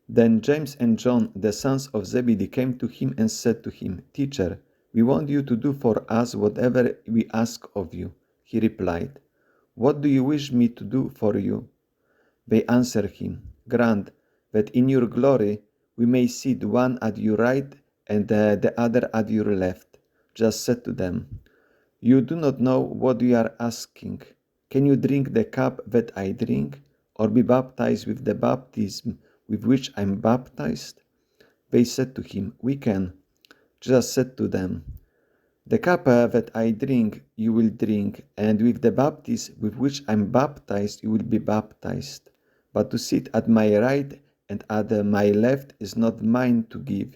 Then James and John, the sons of Zebedee, came to him and said to him, Teacher, we want you to do for us whatever we ask of you. He replied, What do you wish me to do for you? They answered him, Grant that in your glory we may sit one at your right and the other at your left. Jesus said to them, You do not know what you are asking. Can you drink the cup that I drink, or be baptized with the baptism with which I am baptized? They said to him, We can. Jesus said to them, The cup that I drink you will drink, and with the baptism with which I am baptized you will be baptized. But to sit at my right and at my left is not mine to give,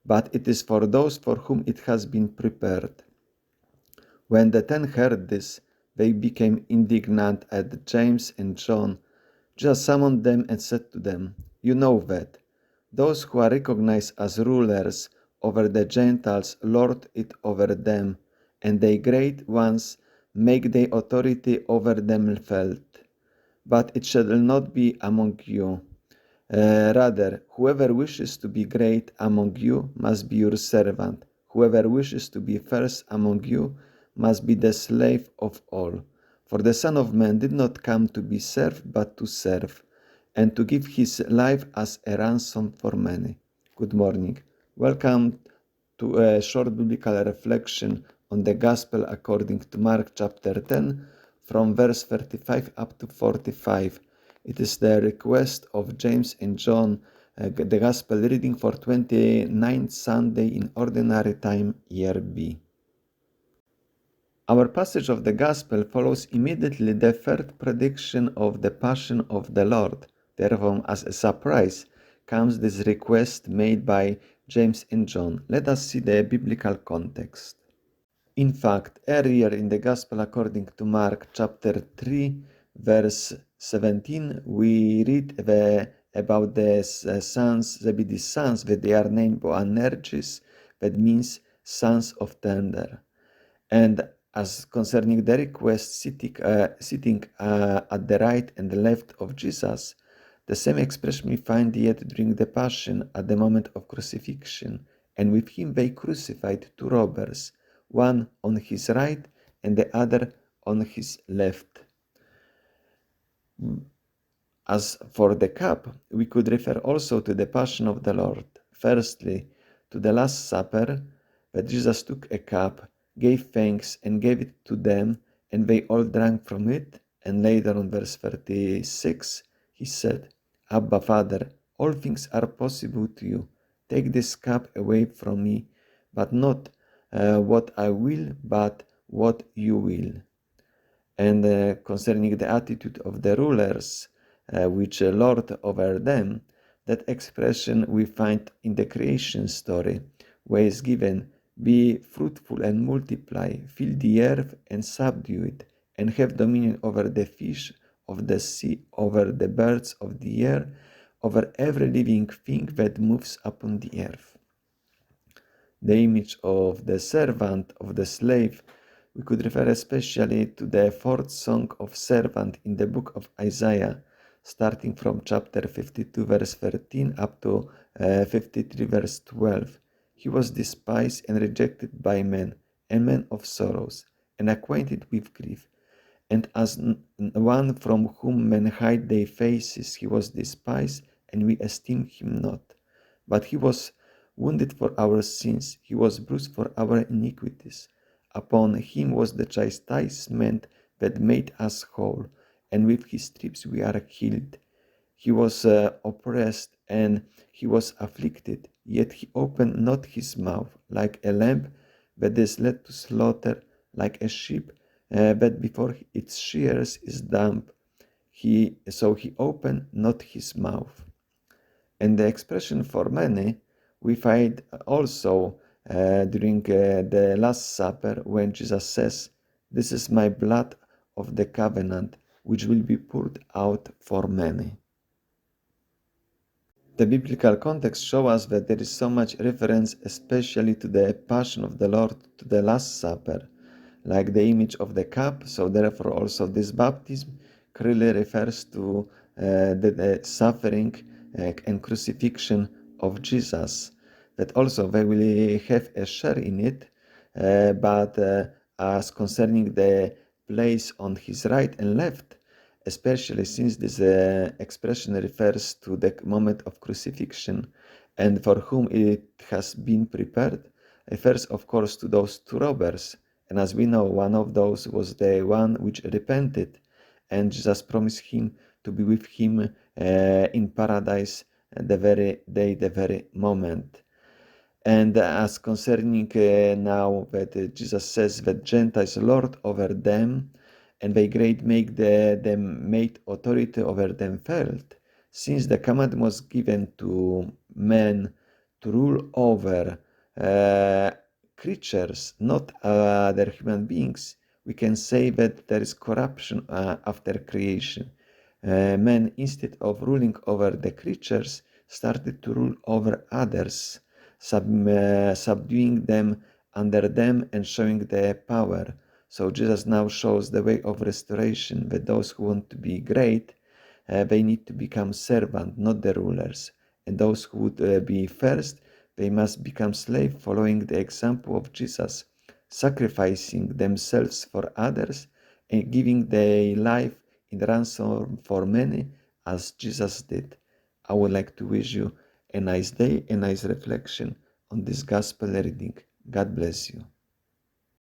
but it is for those for whom it has been prepared. When the 10 heard this, they became indignant at James and John. Jesus summoned them and said to them, You know that those who are recognized as rulers over the Gentiles lord it over them, and the great ones make their authority over them felt. But it shall not be among you. Rather, whoever wishes to be great among you must be your servant. Whoever wishes to be first among you must be the slave of all. For the Son of Man did not come to be served, but to serve, and to give his life as a ransom for many. Good morning. Welcome to a short biblical reflection on the Gospel according to Mark chapter 10, from verse 35 up to 45. It is the request of James and John, the Gospel reading for 29th Sunday in Ordinary Time, Year B. Our passage of the Gospel follows immediately the third prediction of the Passion of the Lord. Therefore, as a surprise, comes this request made by James and John. Let us see the biblical context. In fact, earlier in the Gospel according to Mark chapter 3, verse 17, we read about the sons, Zebedee's sons, that they are named Boanerges, that means sons of thunder. And as concerning the request sitting at the right and the left of Jesus, the same expression we find yet during the Passion at the moment of crucifixion. And with him they crucified two robbers, one on his right and the other on his left. As for the cup, we could refer also to the Passion of the Lord. Firstly, to the Last Supper, that Jesus took a cup, gave thanks, and gave it to them, and they all drank from it. And later on verse 36, he said, Abba, Father, all things are possible to you. Take this cup away from me, but not what I will, but what you will. And concerning the attitude of the rulers, which lord over them, that expression we find in the creation story, where is given, Be fruitful and multiply, fill the earth and subdue it, and have dominion over the fish of the sea, over the birds of the air, over every living thing that moves upon the earth. The image of the servant, of the slave, we could refer especially to the fourth song of servant in the book of Isaiah, starting from chapter 52 verse 13 up to 53 verse 12. He was despised and rejected by men, a man of sorrows, and acquainted with grief. And as one from whom men hide their faces, he was despised, and we esteemed him not. But he was wounded for our sins, he was bruised for our iniquities. Upon him was the chastisement that made us whole, and with his stripes we are healed. He was oppressed and he was afflicted, yet he opened not his mouth. Like a lamb that is led to slaughter, like a sheep that before its shearers is dumb, so he opened not his mouth. And the expression for many we find also during the Last Supper, when Jesus says, This is my blood of the covenant, which will be poured out for many. The biblical context shows us that there is so much reference, especially to the Passion of the Lord, to the Last Supper, like the image of the cup. So therefore also this baptism clearly refers to the suffering and crucifixion of Jesus, that also they will have a share in it, but as concerning the place on his right and left, especially since this expression refers to the moment of crucifixion and for whom it has been prepared, refers of course to those two robbers. And as we know, one of those was the one which repented, and Jesus promised him to be with him in paradise the very day, the very moment. And as concerning now that Jesus says that Gentiles lord over them, and they great make them made authority over them felt, since the command was given to men to rule over uh, creatures, not other human beings, we can say that there is corruption after creation. Men, instead of ruling over the creatures, started to rule over others, subduing them under them and showing their power. So Jesus now shows the way of restoration, that those who want to be great, they need to become servant, not the rulers. And those who would be first, they must become slave, following the example of Jesus, sacrificing themselves for others and giving their life in ransom for many, as Jesus did. I would like to wish you a nice day, a nice reflection on this gospel reading. God bless you.